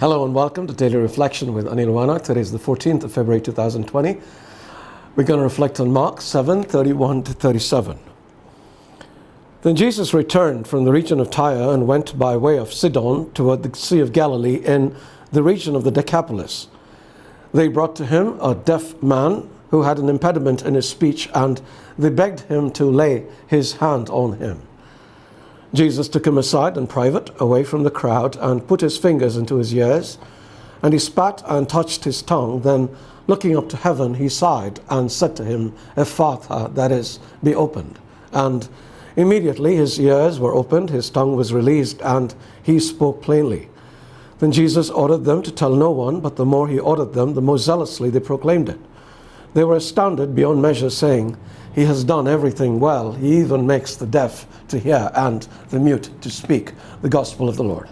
Hello and welcome to Daily Reflection with Aneel Aranha. Today is the 14th of February 2020. We're going to reflect on Mark 7:31 to 37. Then Jesus returned from the region of Tyre and went by way of Sidon toward the Sea of Galilee in the region of the Decapolis. They brought to him a deaf man who had an impediment in his speech, and they begged him to lay his hand on him. Jesus took him aside in private, away from the crowd, and put his fingers into his ears, and he spat and touched his tongue. Then, looking up to heaven, he sighed and said to him, "Ephphatha," that is, be opened. And immediately his ears were opened, his tongue was released, and he spoke plainly. Then Jesus ordered them to tell no one, but the more he ordered them, the more zealously they proclaimed it. They were astounded beyond measure, saying, "He has done everything well. He even makes the deaf to hear and the mute to speak." The gospel of the Lord.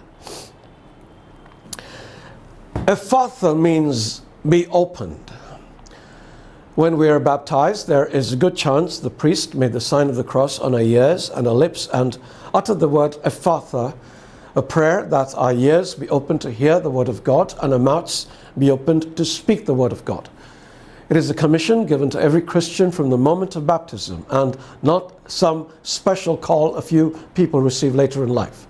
Ephphatha means be opened. When we are baptized, there is a good chance the priest made the sign of the cross on our ears and our lips and uttered the word Ephphatha, a prayer that our ears be opened to hear the word of God and our mouths be opened to speak the word of God. It is a commission given to every Christian from the moment of baptism, and not some special call a few people receive later in life.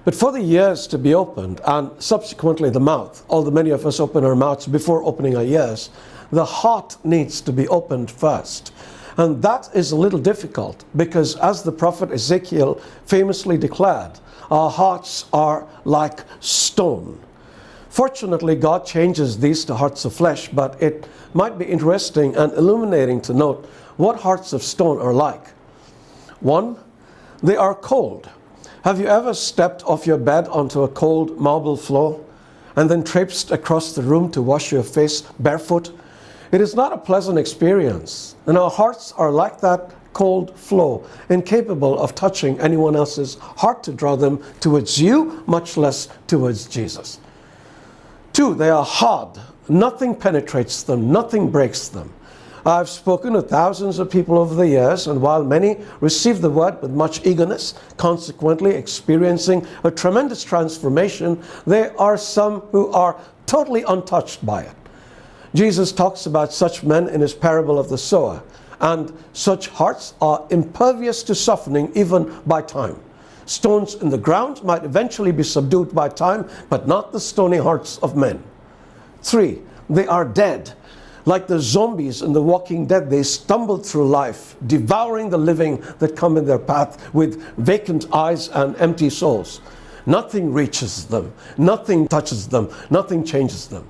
But for the ears to be opened, and subsequently the mouth, although many of us open our mouths before opening our ears, the heart needs to be opened first. And that is a little difficult, because as the prophet Ezekiel famously declared, our hearts are like stone. Fortunately, God changes these to hearts of flesh, but it might be interesting and illuminating to note what hearts of stone are like. One, they are cold. Have you ever stepped off your bed onto a cold marble floor and then traipsed across the room to wash your face barefoot? It is not a pleasant experience, and our hearts are like that cold floor, incapable of touching anyone else's heart to draw them towards you, much less towards Jesus. Two, they are hard. Nothing penetrates them, nothing breaks them. I've spoken to thousands of people over the years, and while many receive the word with much eagerness, consequently experiencing a tremendous transformation, there are some who are totally untouched by it. Jesus talks about such men in his parable of the sower, and such hearts are impervious to softening even by time. Stones in the ground might eventually be subdued by time, but not the stony hearts of men. Three, they are dead. Like the zombies in The Walking Dead, they stumble through life, devouring the living that come in their path with vacant eyes and empty souls. Nothing reaches them, nothing touches them, nothing changes them.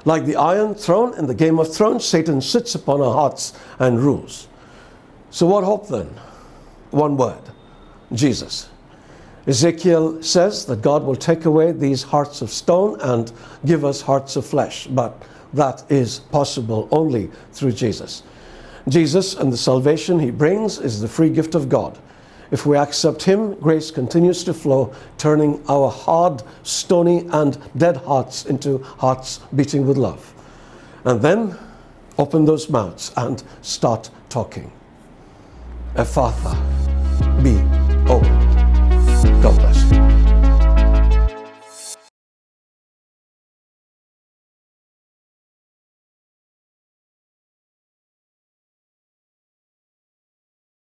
Like the Iron Throne in the Game of Thrones, Satan sits upon our hearts and rules. So what hope then? One word: Jesus. Ezekiel says that God will take away these hearts of stone and give us hearts of flesh, but that is possible only through Jesus. Jesus and the salvation he brings is the free gift of God. If we accept him, grace continues to flow, turning our hard, stony, and dead hearts into hearts beating with love. And then open those mouths and start talking. Ephphatha, be open.